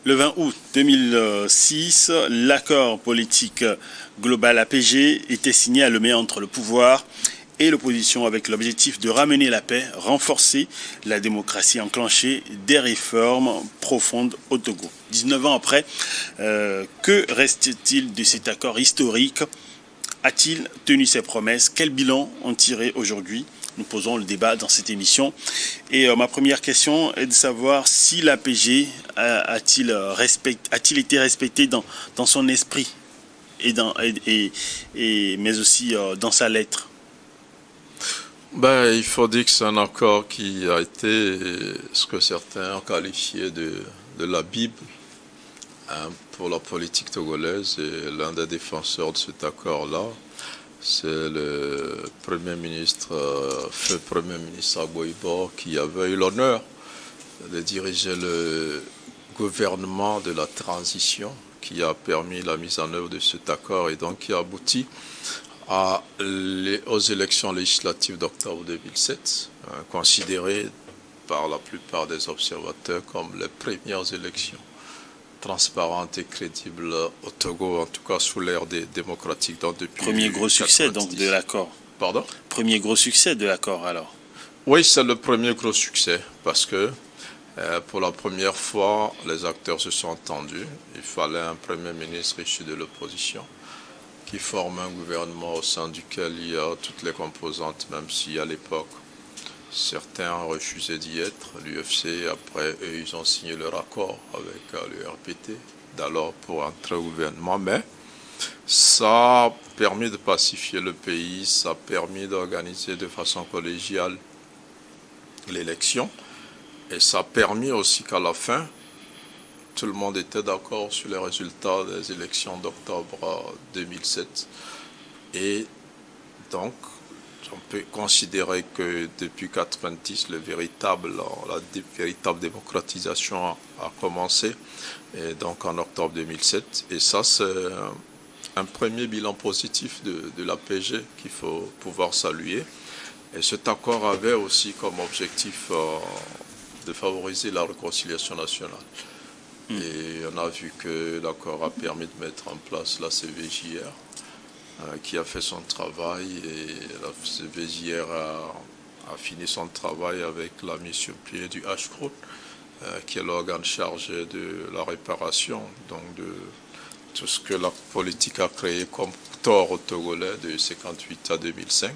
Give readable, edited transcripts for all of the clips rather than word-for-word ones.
Le 20 août 2006, l'accord politique global APG était signé à Lomé entre le pouvoir et l'opposition avec l'objectif de ramener la paix, renforcer la démocratie, enclencher des réformes profondes au Togo. 19 ans après, que reste-t-il de cet accord historique? A-t-il tenu ses promesses? Quel bilan en tirer aujourd'hui? Nous posons le débat dans cette émission. Et ma première question est de savoir si l'APG a-t-il été respecté dans son esprit mais aussi dans sa lettre. Il faut dire que c'est un accord qui a été ce que certains ont qualifié de la Bible pour la politique togolaise, et l'un des défenseurs de cet accord-là, c'est le Premier ministre, feu Premier ministre Agboibo, qui avait eu l'honneur de diriger le gouvernement de la transition, qui a permis la mise en œuvre de cet accord et donc qui a abouti aux élections législatives d'octobre 2007, considérées par la plupart des observateurs comme les premières élections transparentes et crédibles au Togo, en tout cas sous l'ère démocratique. Donc depuis premier gros succès donc de l'accord. Pardon? Premier gros succès de l'accord alors. Oui, c'est le premier gros succès parce que pour la première fois, les acteurs se sont entendus. Il fallait un Premier ministre issu de l'opposition qui forme un gouvernement au sein duquel il y a toutes les composantes, même si à l'époque, certains ont refusé d'y être. L'UFC, après eux, ils ont signé leur accord avec l'URPT d'alors pour entrer au gouvernement. Mais ça a permis de pacifier le pays, ça a permis d'organiser de façon collégiale l'élection. Et ça a permis aussi qu'à la fin, tout le monde était d'accord sur les résultats des élections d'octobre 2007. Et donc, on peut considérer que depuis 1990, la véritable démocratisation a commencé, et donc en octobre 2007. Et ça, c'est un premier bilan positif de l'APG qu'il faut pouvoir saluer. Et cet accord avait aussi comme objectif de favoriser la réconciliation nationale. Et on a vu que l'accord a permis de mettre en place la CVJR qui a fait son travail, et la CVJR a fini son travail avec la mission pliée du HCROUT qui est l'organe chargé de la réparation, donc de tout ce que la politique a créé comme tort au Togolais de 1958 à 2005.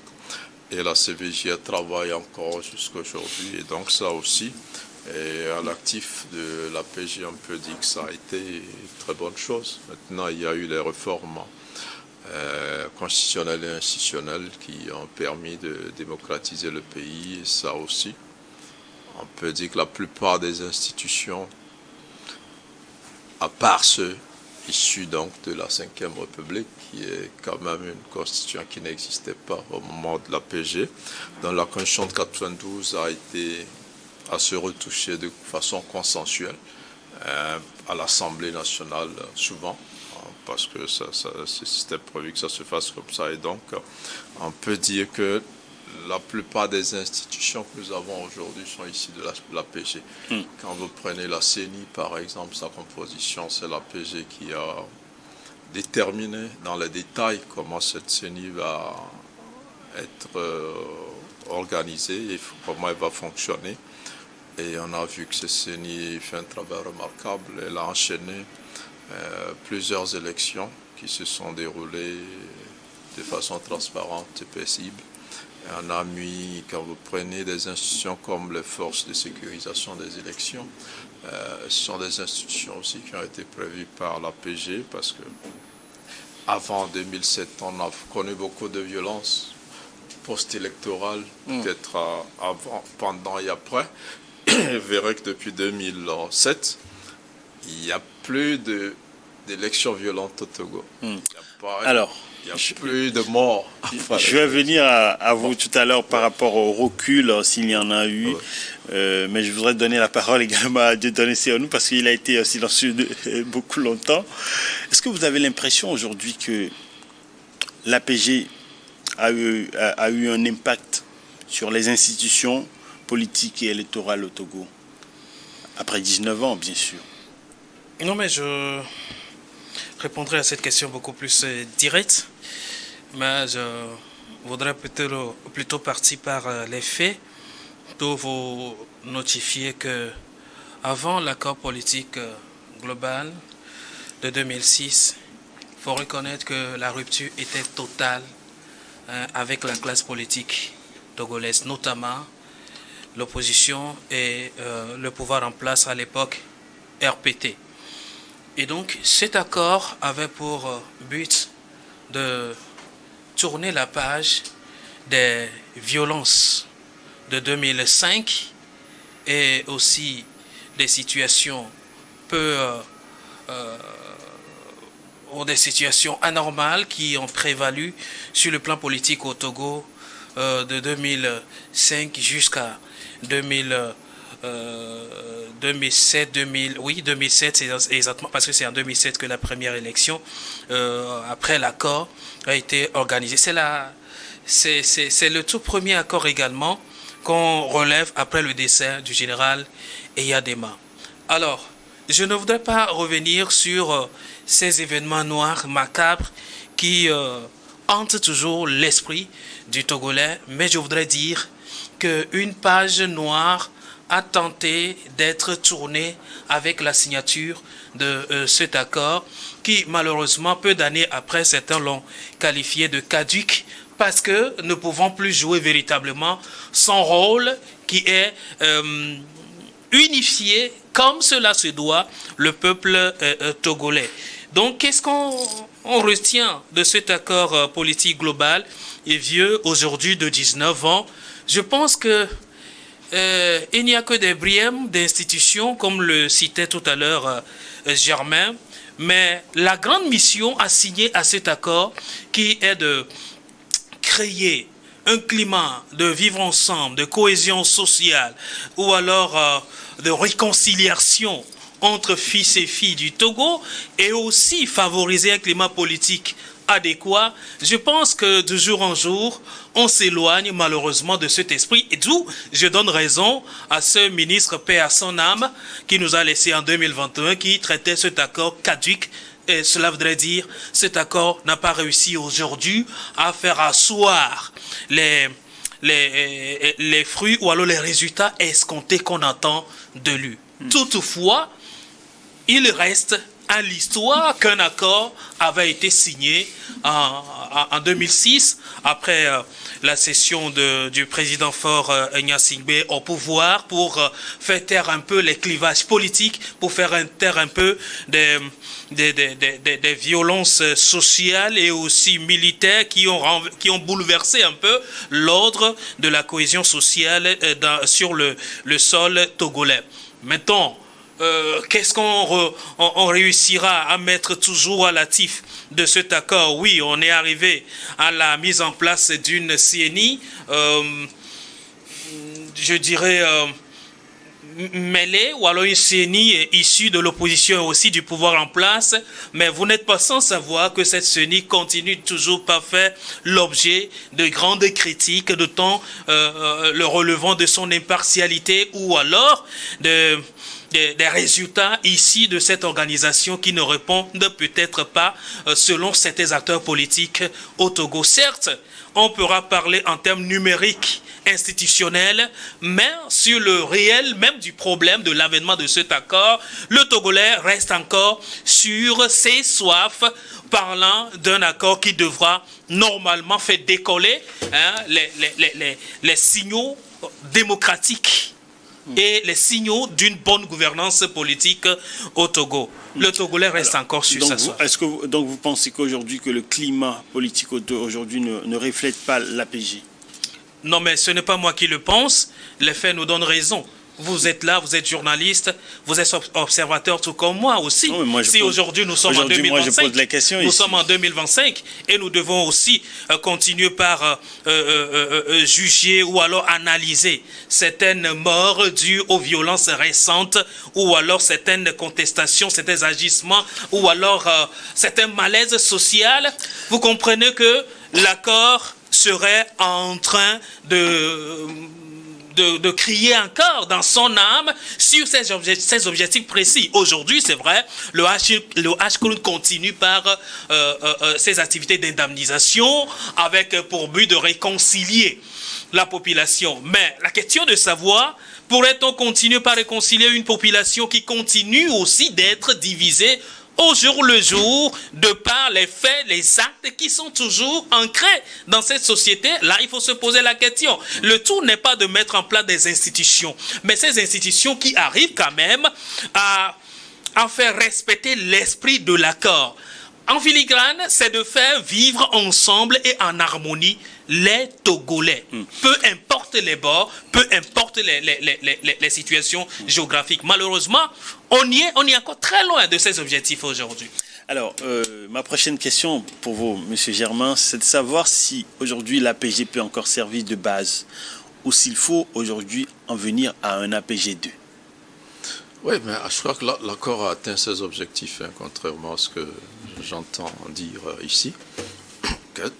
Et la CVJR travaille encore jusqu'à aujourd'hui, et donc ça aussi, et à l'actif de l'APG, on peut dire que ça a été une très bonne chose. Maintenant, il y a eu les réformes constitutionnelles et institutionnelles qui ont permis de démocratiser le pays, et ça aussi, on peut dire que la plupart des institutions, à part ceux issus donc de la Ve République, qui est quand même une constitution qui n'existait pas au moment de l'APG, dans la Constitution de 1992 a se retoucher de façon consensuelle à l'Assemblée nationale souvent, parce que c'était prévu que ça se fasse comme ça. Et donc, on peut dire que la plupart des institutions que nous avons aujourd'hui sont issues de l'APG. Quand vous prenez la CENI, par exemple, sa composition, c'est l'APG qui a déterminé dans les détails comment cette CENI va être organisée et comment elle va fonctionner. Et on a vu que cette CENI fait un travail remarquable. Elle a enchaîné plusieurs élections qui se sont déroulées de façon transparente et paisible. Et on a mis, quand vous prenez des institutions comme les forces de sécurisation des élections, ce sont des institutions aussi qui ont été prévues par l'APG, parce que avant 2007, on a connu beaucoup de violences post-électorales, peut-être avant, pendant et après. Je verrai que depuis 2007, il n'y a plus d'élections violentes au Togo. Alors, il n'y a plus de morts. Je vais venir à vous tout à l'heure par rapport au recul, s'il y en a eu. Mais je voudrais donner la parole également à Dieudonné Seyonou, parce qu'il a été silencieux beaucoup longtemps. Est-ce que vous avez l'impression aujourd'hui que l'APG a eu un impact sur les institutions politiques et électorales au Togo? Après 19 ans, bien sûr. Non, mais je répondrai à cette question beaucoup plus directe, mais je voudrais plutôt partir par les faits pour vous notifier que avant l'accord politique global de 2006, il faut reconnaître que la rupture était totale avec la classe politique togolaise, notamment l'opposition et le pouvoir en place à l'époque, RPT. Et donc cet accord avait pour but de tourner la page des violences de 2005 et aussi des situations ou des situations anormales qui ont prévalu sur le plan politique au Togo de 2005 jusqu'à 2007, 2007, c'est exactement parce que c'est en 2007 que la première élection après l'accord a été organisée. C'est le tout premier accord également qu'on relève après le décès du général Eyadema. Alors, je ne voudrais pas revenir sur ces événements noirs, macabres, qui hantent toujours l'esprit du Togolais, mais je voudrais dire qu'une page noire a tenté d'être tournée avec la signature de cet accord, qui malheureusement, peu d'années après, certains l'ont qualifié de caduc, parce que ne pouvons plus jouer véritablement son rôle qui est unifier comme cela se doit le peuple togolais. Donc qu'est-ce qu'on retient de cet accord politique global et vieux aujourd'hui de 19 ans? Je pense que il n'y a que des brièmes d'institutions, comme le citait tout à l'heure Germain, mais la grande mission assignée à cet accord, qui est de créer un climat de vivre ensemble, de cohésion sociale, ou alors de réconciliation entre fils et filles du Togo, et aussi favoriser un climat politique adéquat, je pense que de jour en jour, on s'éloigne malheureusement de cet esprit. Et d'où je donne raison à ce ministre, paix à son âme, qui nous a laissé en 2021, qui traitait cet accord caduc. Et cela voudrait dire cet accord n'a pas réussi aujourd'hui à faire asseoir les fruits ou alors les résultats escomptés qu'on attend de lui. Toutefois, il reste à l'histoire qu'un accord avait été signé en 2006 après la cession du président fort Gnassingbé au pouvoir, pour faire taire un peu les clivages politiques, pour faire taire un peu des violences sociales et aussi militaires qui ont bouleversé un peu l'ordre de la cohésion sociale sur le sol togolais. Maintenant, qu'est-ce qu'on réussira à mettre toujours à l'actif de cet accord? Oui, on est arrivé à la mise en place d'une CNI, je dirais mêlée, ou alors une CNI issue de l'opposition et aussi du pouvoir en place, mais vous n'êtes pas sans savoir que cette CNI continue toujours pas faire l'objet de grandes critiques, d'autant le relevant de son impartialité ou alors des résultats ici de cette organisation qui ne répondent peut-être pas, selon certains acteurs politiques au Togo. Certes, on pourra parler en termes numériques, institutionnels, mais sur le réel même du problème de l'avènement de cet accord, le Togolais reste encore sur ses soifs, parlant d'un accord qui devra normalement faire décoller les signaux démocratiques et les signaux d'une bonne gouvernance politique au Togo. Le Togolais reste encore sur sa soif. Est-ce que donc vous pensez qu'aujourd'hui que le climat politique aujourd'hui ne reflète pas l'APG? Non, mais ce n'est pas moi qui le pense. Les faits nous donnent raison. Vous êtes là, vous êtes journaliste, vous êtes observateur tout comme moi aussi. Non, si aujourd'hui nous sommes en 2025, nous sommes en 2025 et nous devons aussi continuer par juger ou alors analyser certaines morts dues aux violences récentes ou alors certaines contestations, certains agissements ou alors certains malaises sociaux. Vous comprenez que l'accord serait en train de crier encore dans son âme sur ces objectifs précis. Aujourd'hui, c'est vrai, le HCR continue par ses activités d'indemnisation avec pour but de réconcilier la population. Mais la question de savoir, pourrait-on continuer par réconcilier une population qui continue aussi d'être divisée au jour le jour, de par les faits, les actes qui sont toujours ancrés dans cette société? Là, il faut se poser la question. Le tout n'est pas de mettre en place des institutions, mais ces institutions qui arrivent quand même à faire respecter l'esprit de l'accord. En filigrane, c'est de faire vivre ensemble et en harmonie les Togolais. Peu importe les bords, peu importe les situations géographiques. Malheureusement, on y est encore très loin de ces objectifs aujourd'hui. Alors, ma prochaine question pour vous, M. Germain, c'est de savoir si aujourd'hui l'APG peut encore servir de base ou s'il faut aujourd'hui en venir à un APG 2. Oui, mais je crois que l'accord a atteint ses objectifs, contrairement à ce que j'entends dire ici.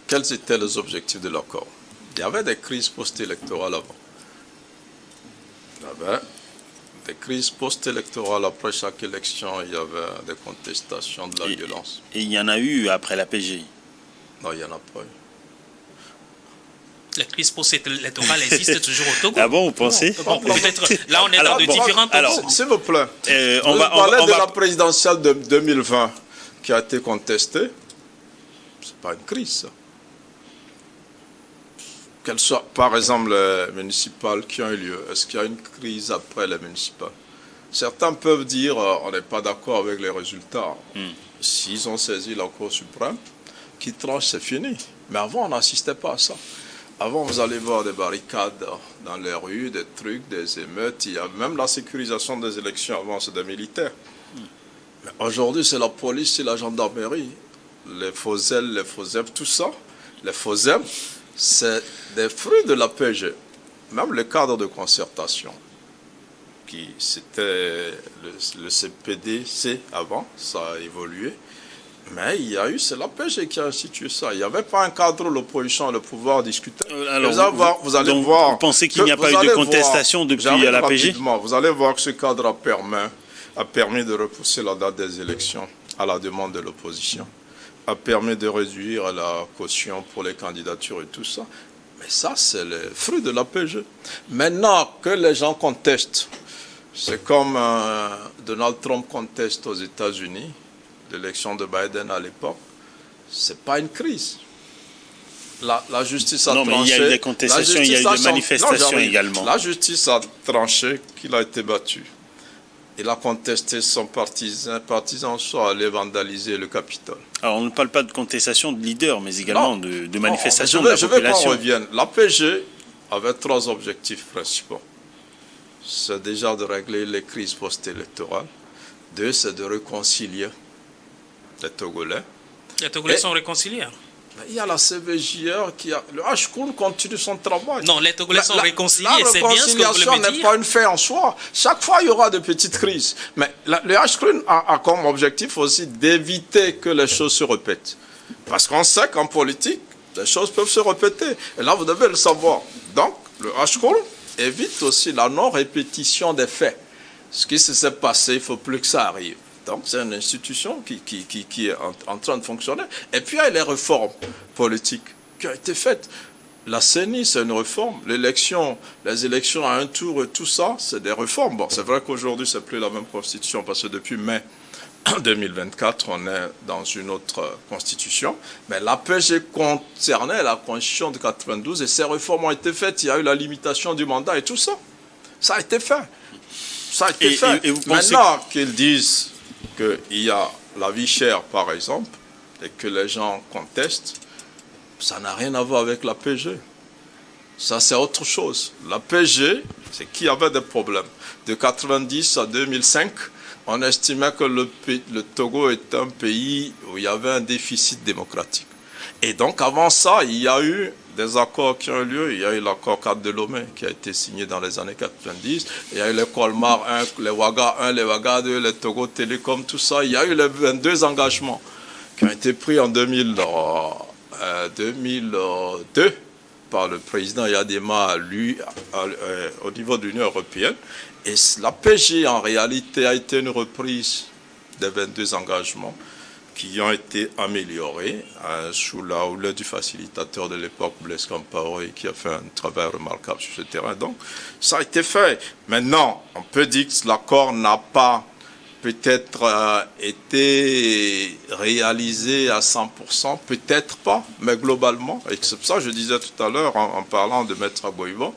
Quels étaient les objectifs de l'accord? Il y avait des crises post-électorales avant. Il y avait des crises post-électorales. Après chaque élection, il y avait des contestations de la violence. Et il y en a eu après l'APG? Non, il n'y en a pas eu. Les crises post-électorales existent toujours au Togo. Ah bon, vous pensez? Bon, peut-être, là, on est dans de différents Togos. S'il vous plaît, on parlez de la présidentielle de 2020 qui a été contestée. C'est pas une crise, ça. Qu'elles soient, par exemple, les municipales qui ont eu lieu, est-ce qu'il y a une crise après les municipales? Certains peuvent dire on n'est pas d'accord avec les résultats. S'ils ont saisi la Cour suprême, qui tranche, c'est fini. Mais avant, on n'assistait pas à ça. Avant, vous allez voir des barricades dans les rues, des trucs, des émeutes. Il y a même la sécurisation des élections avant, c'est des militaires. Mais aujourd'hui, c'est la police, c'est la gendarmerie. Les faux ailes, les faux zèbres, tout ça. Les faux zèbres, c'est des fruits de la l'APG. Même le cadre de concertation, qui c'était le CPDC avant, ça a évolué. Mais il y a eu, c'est l'APG qui a institué ça. Il n'y avait pas un cadre où l'opposition et le pouvoir discutaient. Alors, vous allez voir. Vous pensez qu'il n'y a pas eu de contestation depuis l'APG? Vous allez voir que ce cadre a permis de repousser la date des élections à la demande de l'opposition, a permis de réduire la caution pour les candidatures et tout ça. Mais ça, c'est le fruit de l'APG. Maintenant que les gens contestent, c'est comme Donald Trump conteste aux États-Unis, l'élection de Biden à l'époque, c'est pas une crise. La justice a tranché. Non, mais il y a eu des contestations, il y a eu des manifestations également. La justice a tranché qu'il a été battu. Il a contesté son partisans sont allés vandaliser le Capitole. Alors, on ne parle pas de contestation de leaders, mais également de manifestations de la population. Je veux qu'on revienne. L'APG avait 3 objectifs principaux. C'est déjà de régler les crises post-électorales. 2, c'est de réconcilier les Togolais. Les Togolais sont réconciliés. Il y a la CVJR qui a... Le HCR continue son travail. Non, les Togolais sont réconciliés, c'est bien ce que vous voulez me dire. La réconciliation n'est pas une fin en soi. Chaque fois, il y aura de petites crises. Mais le HCR a comme objectif aussi d'éviter que les choses se répètent. Parce qu'on sait qu'en politique, les choses peuvent se répéter. Et là, vous devez le savoir. Donc, le HCR évite aussi la non-répétition des faits. Ce qui s'est passé, il ne faut plus que ça arrive. Donc, c'est une institution qui est en train de fonctionner. Et puis, il y a les réformes politiques qui ont été faites. La CENI, c'est une réforme. Les élections à un tour et tout ça, c'est des réformes. Bon, c'est vrai qu'aujourd'hui, ce n'est plus la même constitution parce que depuis mai 2024, on est dans une autre constitution. Mais l'APG concernait la constitution de 92 et ces réformes ont été faites. Il y a eu la limitation du mandat et tout ça. Ça a été fait. Ça a été fait. Et vous pensez maintenant qu'ils disent qu'il y a la vie chère, par exemple, et que les gens contestent, ça n'a rien à voir avec l'APG. Ça, c'est autre chose. L'APG, c'est qu'il y avait des problèmes. De 90 à 2005, on estimait que le Togo est un pays où il y avait un déficit démocratique. Et donc, avant ça, il y a eu des accords qui ont eu lieu. Il y a eu l'accord cadre de Lomé qui a été signé dans les années 90. Il y a eu les Colmar 1, les Ouaga 1, les Ouaga 2, les Togo Télécom, tout ça. Il y a eu les 22 engagements qui ont été pris en 2002 par le président Yadema au niveau de l'Union européenne. Et la PG, en réalité, a été une reprise des 22 engagements qui ont été améliorés sous la houlette du facilitateur de l'époque, Blaise Compaoré, qui a fait un travail remarquable sur ce terrain. Donc, ça a été fait. Maintenant, on peut dire que l'accord n'a pas peut-être été réalisé à 100%, peut-être pas, mais globalement. Et c'est pour ça que je disais tout à l'heure, en parlant de Maître Aboiba,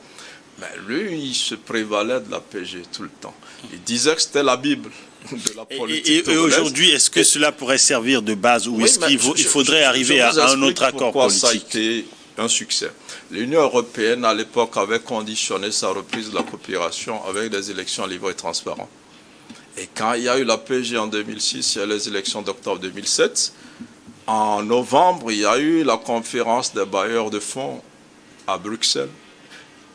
mais lui, il se prévalait de la PG tout le temps. Il disait que c'était la Bible de la politique. Et aujourd'hui, est-ce que cela pourrait servir de base ou est-ce qu'il faudrait arriver à un autre accord politique? Ça a été un succès. L'Union européenne, à l'époque, avait conditionné sa reprise de la coopération avec des élections libres et transparentes. Et quand il y a eu la PG en 2006, il y a eu les élections d'octobre 2007. En novembre, il y a eu la conférence des bailleurs de fonds à Bruxelles.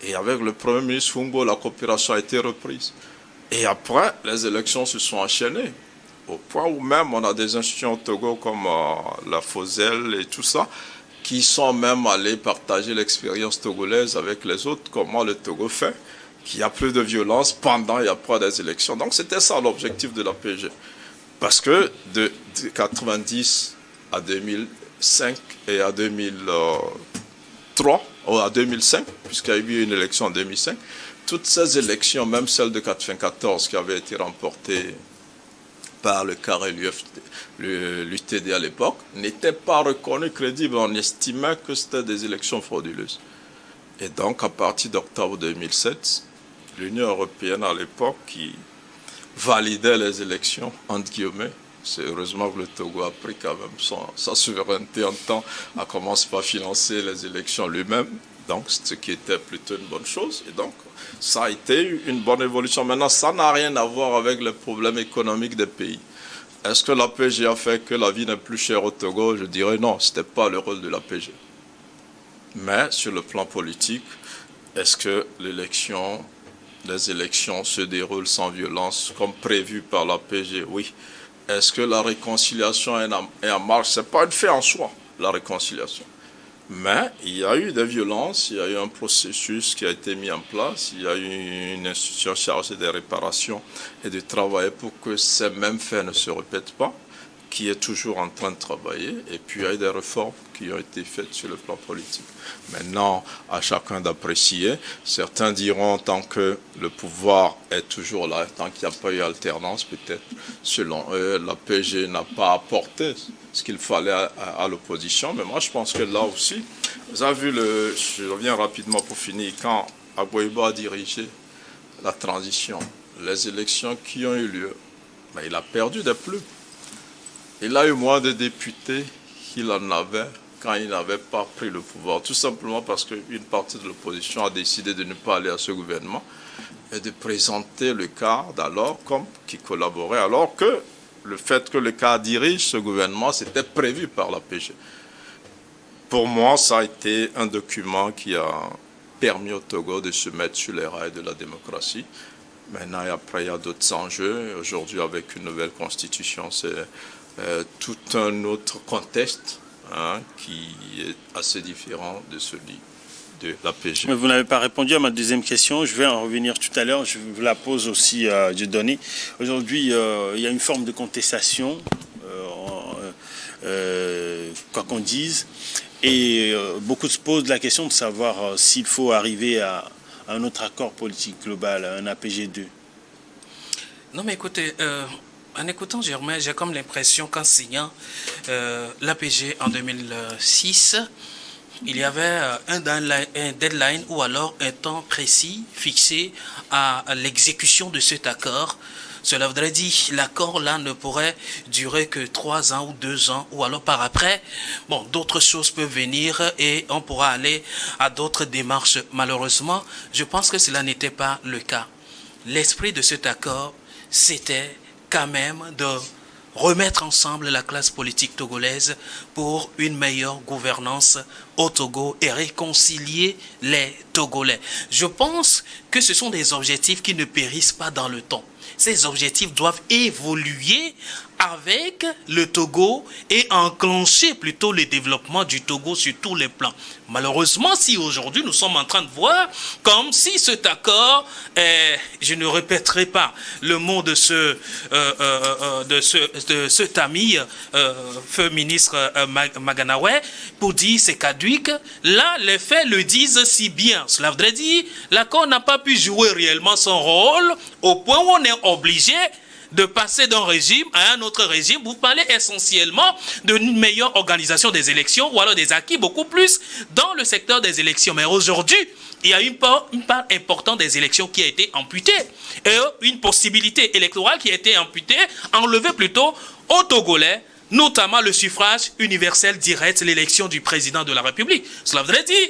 Et avec le Premier ministre Fungbo, la coopération a été reprise. Et après, les élections se sont enchaînées. Au point où même on a des institutions au Togo comme la FOSEL et tout ça, qui sont même allés partager l'expérience togolaise avec les autres, comment le Togo fait, qu'il n'y a plus de violence pendant et après des élections. Donc c'était ça l'objectif de la PG. Parce que de 1990 à 2005 et à 2003, ou à 2005, puisqu'il y a eu une élection en 2005, toutes ces élections, même celle de 1994 qui avait été remportée par le CAR et l'UTD à l'époque, n'étaient pas reconnues crédibles. On estimait que c'était des élections frauduleuses. Et donc, à partir d'octobre 2007, l'Union européenne à l'époque, qui validait les élections, entre guillemets, c'est heureusement que le Togo a pris quand même sa souveraineté en temps, a commencé par financer les élections lui-même, donc ce qui était plutôt une bonne chose. Et donc, ça a été une bonne évolution. Maintenant, ça n'a rien à voir avec les problèmes économiques des pays. Est-ce que l'APG a fait que la vie n'est plus chère au Togo? Je dirais non, ce n'était pas le rôle de l'APG. Mais sur le plan politique, est-ce que les élections se déroulent sans violence comme prévu par l'APG? Oui. Est-ce que la réconciliation est en marche? Ce n'est pas un fait en soi, la réconciliation. Mais il y a eu des violences, il y a eu un processus qui a été mis en place, il y a eu une institution chargée des réparations et de travailler pour que ces mêmes faits ne se répètent pas, qui est toujours en train de travailler. Et puis il y a eu des réformes qui ont été faites sur le plan politique. Maintenant, à chacun d'apprécier. Certains diront tant que le pouvoir est toujours là, tant qu'il n'y a pas eu alternance, peut-être, selon eux, la PG n'a pas apporté ce qu'il fallait à l'opposition. Mais moi, je pense que là aussi, vous avez vu, je reviens rapidement pour finir, quand Aboiba a dirigé la transition, les élections qui ont eu lieu, mais il a perdu des plumes. Il a eu moins de députés qu'il en avait quand il n'avait pas pris le pouvoir, tout simplement parce qu'une partie de l'opposition a décidé de ne pas aller à ce gouvernement et de présenter le CAR d'alors comme qui collaborait, alors que le fait que le CAR dirige ce gouvernement, c'était prévu par la PG. Pour moi, ça a été un document qui a permis au Togo de se mettre sur les rails de la démocratie. Maintenant, et après, il y a d'autres enjeux. Aujourd'hui, avec une nouvelle constitution, c'est tout un autre contexte qui est assez différent de celui de l'APG. Mais vous n'avez pas répondu à ma deuxième question. Je vais en revenir tout à l'heure. Je vous la pose aussi à Dieudonné. Aujourd'hui, il y a une forme de contestation, quoi qu'on dise. Et beaucoup se posent la question de savoir s'il faut arriver à un autre accord politique global, un APG2. Non, mais écoutez, en écoutant Germain, j'ai comme l'impression qu'en signant l'APG en 2006, il y avait un deadline ou alors un temps précis fixé à l'exécution de cet accord. Cela voudrait dire que l'accord là ne pourrait durer que 3 ans ou 2 ans ou alors par après. Bon, d'autres choses peuvent venir et on pourra aller à d'autres démarches. Malheureusement, je pense que cela n'était pas le cas. L'esprit de cet accord, c'était quand même de remettre ensemble la classe politique togolaise pour une meilleure gouvernance au Togo et réconcilier les Togolais. Je pense que ce sont des objectifs qui ne périssent pas dans le temps. ces objectifs doivent évoluer avec le Togo et enclencher plutôt le développement du Togo sur tous les plans. Malheureusement, si aujourd'hui nous sommes en train de voir comme si cet accord, je ne répéterai pas le mot de cet ami, feu ministre Maganawe, pour dire c'est caduque, là les faits le disent si bien. Cela voudrait dire l'accord n'a pas pu jouer réellement son rôle au point où on est obligé de passer d'un régime à un autre régime. Vous parlez essentiellement d'une meilleure organisation des élections ou alors des acquis beaucoup plus dans le secteur des élections. Mais aujourd'hui, il y a une part importante des élections qui a été amputée et une possibilité électorale qui a été amputée, enlevée plutôt aux Togolais, notamment le suffrage universel direct, l'élection du président de la République. Cela voudrait dire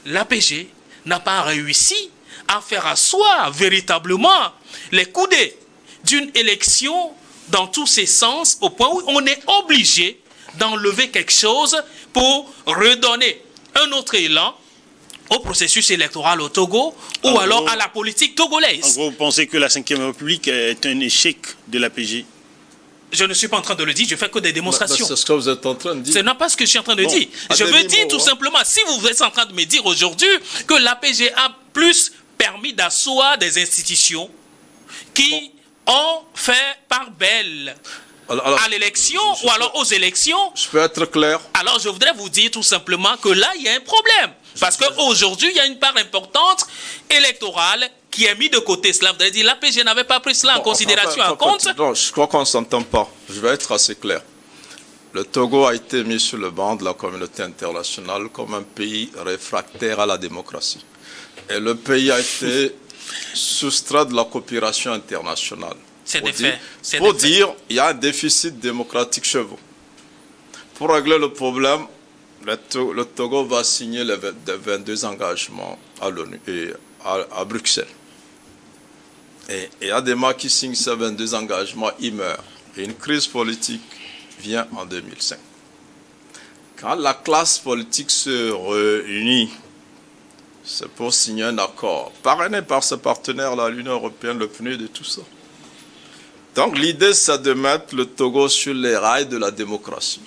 l'APG n'a pas réussi à faire asseoir véritablement les coudées d'une élection dans tous ses sens, au point où on est obligé d'enlever quelque chose pour redonner un autre élan au processus électoral au Togo ou alors à la politique togolaise. En gros, vous pensez que la 5e République est un échec de l'APG? Je ne suis pas en train de le dire, je fais que des démonstrations. C'est ce que vous êtes en train de dire. Ce n'est pas ce que je suis en train de dire. Je veux dire tout simplement, si vous êtes en train de me dire aujourd'hui que l'APG a plus permis d'asseoir des institutions qui ont fait part belle à l'élection ou alors aux élections. Je peux être clair. Alors je voudrais vous dire tout simplement que là, il y a un problème. Parce qu'aujourd'hui, il y a une part importante électorale qui est mise de côté. Cela voudrait dire que l'APG n'avait pas pris cela en considération, en compte. Non, je crois qu'on ne s'entend pas. Je vais être assez clair. Le Togo a été mis sur le banc de la communauté internationale comme un pays réfractaire à la démocratie. Et le pays a été soustrait de la coopération internationale. C'est des faits. Pour dire il y a un déficit démocratique chez vous. Pour régler le problème, le Togo va signer les 22 engagements à l'ONU et à Bruxelles. Et Adema qui signe ces 22 engagements, il meurt. Et une crise politique vient en 2005. Quand la classe politique se réunit, c'est pour signer un accord, parrainé par ses partenaires, l'Union européenne, le PNUD et tout ça. Donc l'idée, c'est de mettre le Togo sur les rails de la démocratie.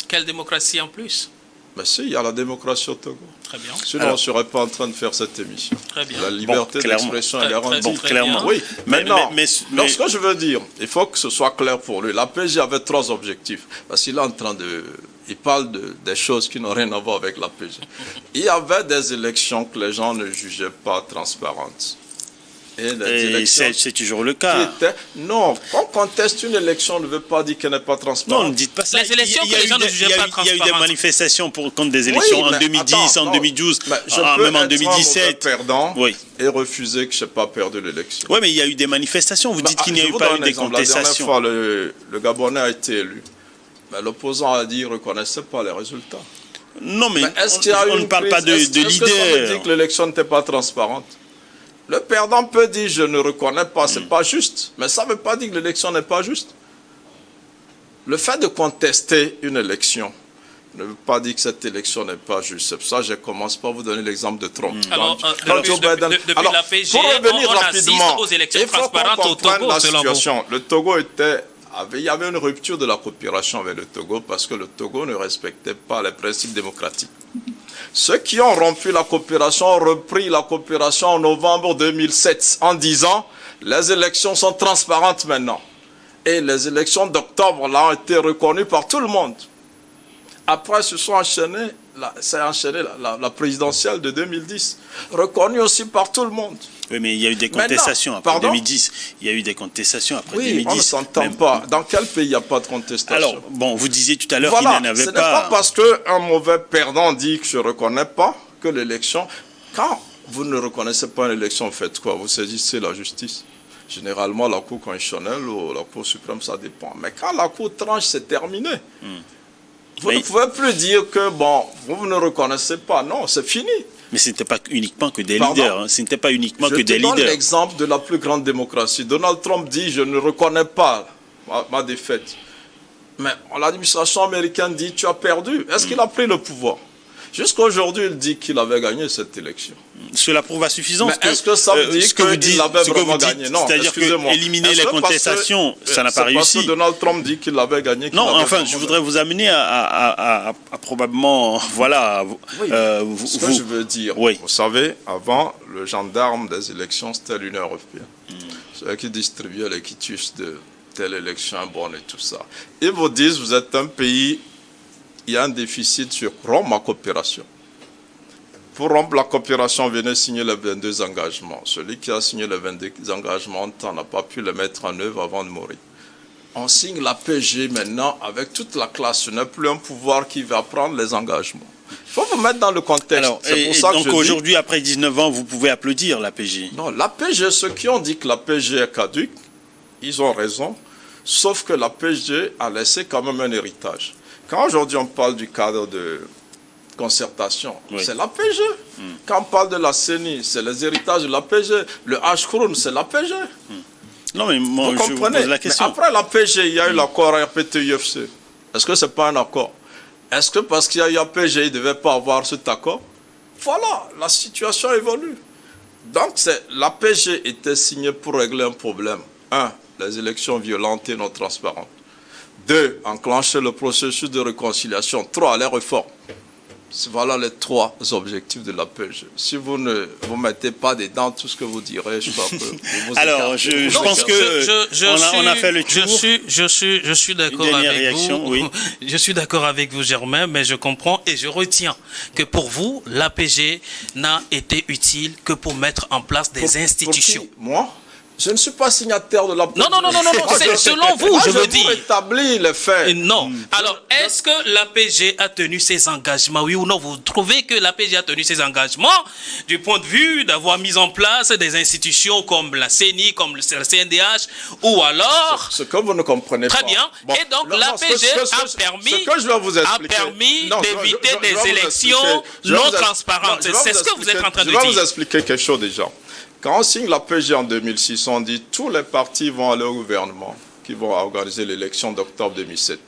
Quelle démocratie en plus? Ben si, il y a la démocratie au Togo. Très bien. Sinon, on ne serait pas en train de faire cette émission. Très bien. La liberté d'expression est garantie. Bon, clairement. Oui, maintenant, mais ce que je veux dire, il faut que ce soit clair pour lui. L'APG avait 3 objectifs. Parce qu'il est en train de... Il parle des choses qui n'ont rien à voir avec l'APG. Il y avait des élections que les gens ne jugeaient pas transparentes. Et c'est toujours le cas. Non, quand on conteste une élection, on ne veut pas dire qu'elle n'est pas transparente. Non, ne dites pas ça. Les élections que les gens ne jugeaient pas transparentes. Il y a eu des manifestations contre des élections en 2010, en 2012, même en 2017. Perdant et refuser que je n'ai pas perdu l'élection. Oui, mais il y a eu des manifestations. Vous dites qu'il n'y a eu pas eu des contestations. La dernière fois, le Gabonais a été élu. Mais l'opposant a dit qu'il ne reconnaissait pas les résultats. Non, mais on ne parle pas de leader. Est-ce que ça veut dire que l'élection n'était pas transparente? Le perdant peut dire je ne reconnais pas, c'est pas juste. Mais ça ne veut pas dire que l'élection n'est pas juste. Le fait de contester une élection ne veut pas dire que cette élection n'est pas juste. C'est pour ça que je commence par vous donner l'exemple de Trump. Alors, depuis l'APG, on assiste aux élections transparentes au Togo, selon vous. Le Togo il y avait une rupture de la coopération avec le Togo parce que le Togo ne respectait pas les principes démocratiques. Ceux qui ont rompu la coopération ont repris la coopération en novembre 2007 en disant les élections sont transparentes maintenant. Et les élections d'octobre là ont été reconnues par tout le monde. Après, se sont enchaînées, la présidentielle de 2010, reconnue aussi par tout le monde. Oui, mais il y a eu des contestations après 2010. Il y a eu des contestations après 2010. On ne s'entend pas. Dans quel pays il n'y a pas de contestation? Alors, bon, vous disiez tout à l'heure qu'il n'y en avait pas. Ce n'est pas parce qu'un mauvais perdant dit que je ne reconnais pas que l'élection... Quand vous ne reconnaissez pas une élection, vous faites quoi? Vous saisissez la justice. Généralement, la Cour constitutionnelle ou la Cour suprême, ça dépend. Mais quand la Cour tranche, c'est terminé. Vous ne pouvez plus dire que, bon, vous ne reconnaissez pas. Non, c'est fini. Mais ce n'était pas uniquement que des leaders. Ce n'était pas uniquement que des leaders. Je te donne l'exemple de la plus grande démocratie. Donald Trump dit, je ne reconnais pas ma défaite. Mais l'administration américaine dit, tu as perdu. Est-ce qu'il a pris le pouvoir? Jusqu'à aujourd'hui, il dit qu'il avait gagné cette élection. Cela prouve à suffisance mais est-ce que ça veut dire qu'il avait vraiment gagné? Non, c'est-à-dire qu'éliminer les contestations, ça n'a pas réussi. Parce que Donald Trump dit qu'il avait gagné. Non, enfin, je voudrais vous amener à probablement, voilà... ce que je veux dire, vous savez, avant, le gendarme des élections, c'était l'Union européenne. C'est eux qui distribuaient les quitus de telle élection bonne et tout ça. Ils vous disent, vous êtes un pays, il y a un déficit sur rompre la coopération. Pour rompre la coopération, venez signer les 22 engagements. Celui qui a signé les 22 engagements, on n'a pas pu les mettre en œuvre avant de mourir. On signe la PG maintenant avec toute la classe. Ce n'est plus un pouvoir qui va prendre les engagements. Il faut vous mettre dans le contexte. C'est pour ça que donc aujourd'hui, après 19 ans, vous pouvez applaudir la PG. Non, la PG, ceux qui ont dit que la PG est caduque, ils ont raison. Sauf que la PG a laissé quand même un héritage. Quand aujourd'hui on parle du cadre de concertation, c'est la PG. Quand on parle de la CENI, c'est les héritages de la PG. Le H-Kroon, c'est la PG. Non, mais moi, vous comprenez? Pose la question. Mais après la PG, il y a eu l'accord RPT-UFC. Est-ce que ce n'est pas un accord? Est-ce que parce qu'il y a eu la PG, il ne devait pas avoir cet accord? Voilà, la situation évolue. Donc, la PG était signée pour régler un problème. 1. Les élections violentes et non transparentes. 2. Enclencher le processus de réconciliation. 3. Les réformes. Voilà les 3 objectifs de la PG. Si vous ne vous mettez pas dedans tout ce que vous direz, je crois que vous alors, je pense que on a fait le tour. Je suis d'accord avec vous. Oui. Je suis d'accord avec vous, Germain, mais je comprends et je retiens que pour vous, l'APG n'a été utile que pour mettre en place des institutions. Pour qui? Moi? Je ne suis pas signataire de la... Non, c'est selon vous, je veux dire. Établir les faits. Non. Alors, est-ce que l'APG a tenu ses engagements, oui ou non? Vous trouvez que l'APG a tenu ses engagements du point de vue d'avoir mis en place des institutions comme la CENI, comme le CNDH, ou alors... Ce que vous ne comprenez pas. Très bien. Bon, et donc, l'APG a permis d'éviter des élections non transparentes. C'est ce que vous êtes en train de dire. Je vais vous expliquer quelque chose déjà. Quand on signe la PG en 2006, on dit tous les partis vont aller au gouvernement, qui vont organiser l'élection d'octobre 2007.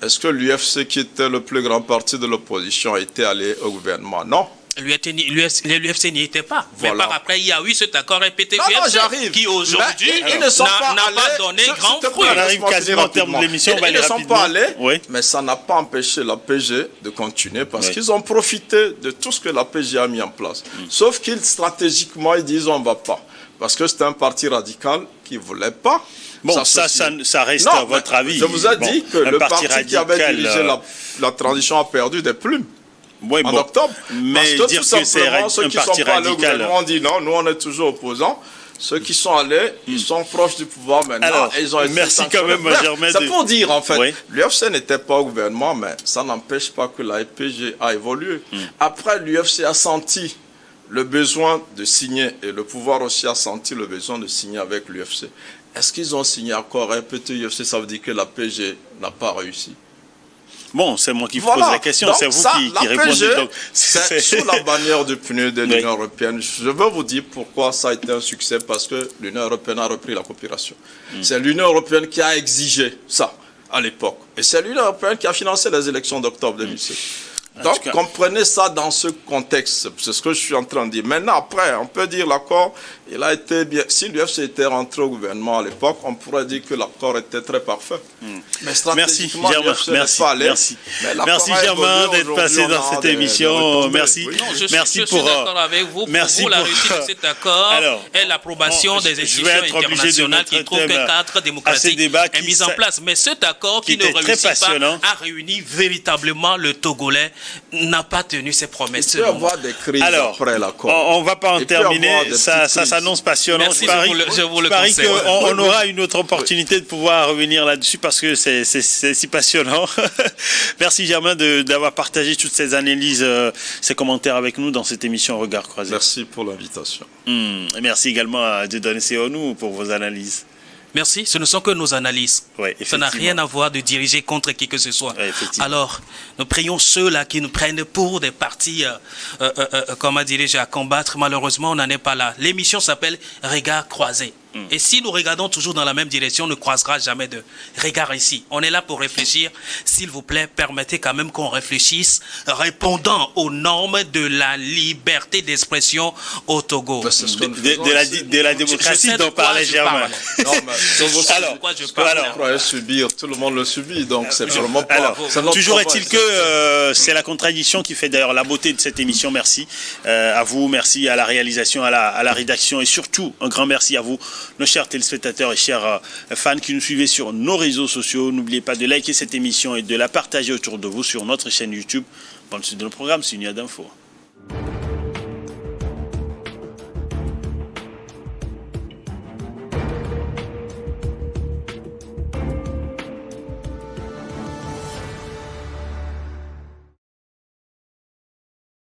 Est-ce que l'UFC, qui était le plus grand parti de l'opposition, était allé au gouvernement? Non. L'UFC n'y était pas. Voilà. Mais par après, il y a eu cet accord RPT-UFC qui aujourd'hui n'a pas donné grand fruit. On arrive quasiment au terme de l'émission. Ils ne sont pas allés, mais ça n'a pas empêché la PG de continuer parce qu'ils ont profité de tout ce que la PG a mis en place. Sauf qu'ils, stratégiquement, ils disent on ne va pas. Parce que c'était un parti radical qui ne voulait pas. Bon, ça reste à votre avis. Je vous ai dit que le parti qui avait dirigé la transition a perdu des plumes. Oui, en octobre. Mais parce que dire tout simplement, ceux qui sont pas allés au radical. gouvernement ont dit non, nous on est toujours opposants. Ceux qui sont allés, ils sont proches du pouvoir maintenant. Alors, et ils ont été merci quand même, Germain. C'est pour dire, en fait, l'UFC n'était pas au gouvernement, mais ça n'empêche pas que la PG a évolué. Après, l'UFC a senti le besoin de signer, et le pouvoir aussi a senti le besoin de signer avec l'UFC. Est-ce qu'ils ont signé encore RPT-UFC? Ça veut dire que la PG n'a pas réussi. Bon, c'est moi qui vous pose la question, c'est vous qui répondez. Donc, c'est sous la bannière du PNUD de l'Union européenne. Je veux vous dire pourquoi ça a été un succès, parce que l'Union européenne a repris la coopération. C'est l'Union européenne qui a exigé ça à l'époque. Et c'est l'Union européenne qui a financé les élections d'octobre 2007. Donc, comprenez ça dans ce contexte. C'est ce que je suis en train de dire. Maintenant, après, on peut dire l'accord, il a été bien. Si l'UFC était rentré au gouvernement à l'époque, on pourrait dire que l'accord était très parfait. Mais stratégiquement, merci Germain d'être passé dans cette émission. Merci. Je suis d'accord avec vous. Pour vous, la réussite de cet accord est l'approbation des institutions internationales qui trouvent qu'un cadre démocratique est mis en place. Mais cet accord qui ne réussit pas à réunir véritablement le Togolais n'a pas tenu ses promesses. Il peut y avoir des crises après l'accord. On ne va pas en terminer. Ça s'annonce passionnant. Merci, je vous le parie qu'on aura une autre opportunité de pouvoir revenir là-dessus parce que c'est si passionnant. Merci Germain d'avoir partagé toutes ces analyses, ces commentaires avec nous dans cette émission Regard Croisé. Merci pour l'invitation. Merci également à Dieudonné Seonou pour vos analyses. Merci, ce ne sont que nos analyses. Ça n'a rien à voir de diriger contre qui que ce soit. Alors, nous prions ceux-là qui nous prennent pour des partis, comment dirais-je, à combattre. Malheureusement, on n'en est pas là. L'émission s'appelle Regard Croisé. Et si nous regardons toujours dans la même direction, on ne croisera jamais de regard ici. On est là pour réfléchir. S'il vous plaît, permettez quand même qu'on réfléchisse répondant aux normes de la liberté d'expression au Togo. De la démocratie dont parlait Germain. Alors, vous croyez subir, tout le monde le subit, donc c'est vraiment pas... Alors, toujours est-il que c'est la contradiction qui fait d'ailleurs la beauté de cette émission. Merci à vous, merci à la réalisation, à la rédaction et surtout un grand merci à vous, nos chers téléspectateurs et chers fans qui nous suivez sur nos réseaux sociaux. N'oubliez pas de liker cette émission et de la partager autour de vous sur notre chaîne YouTube. Bonne suite de nos programmes, c'est Unia d'Info.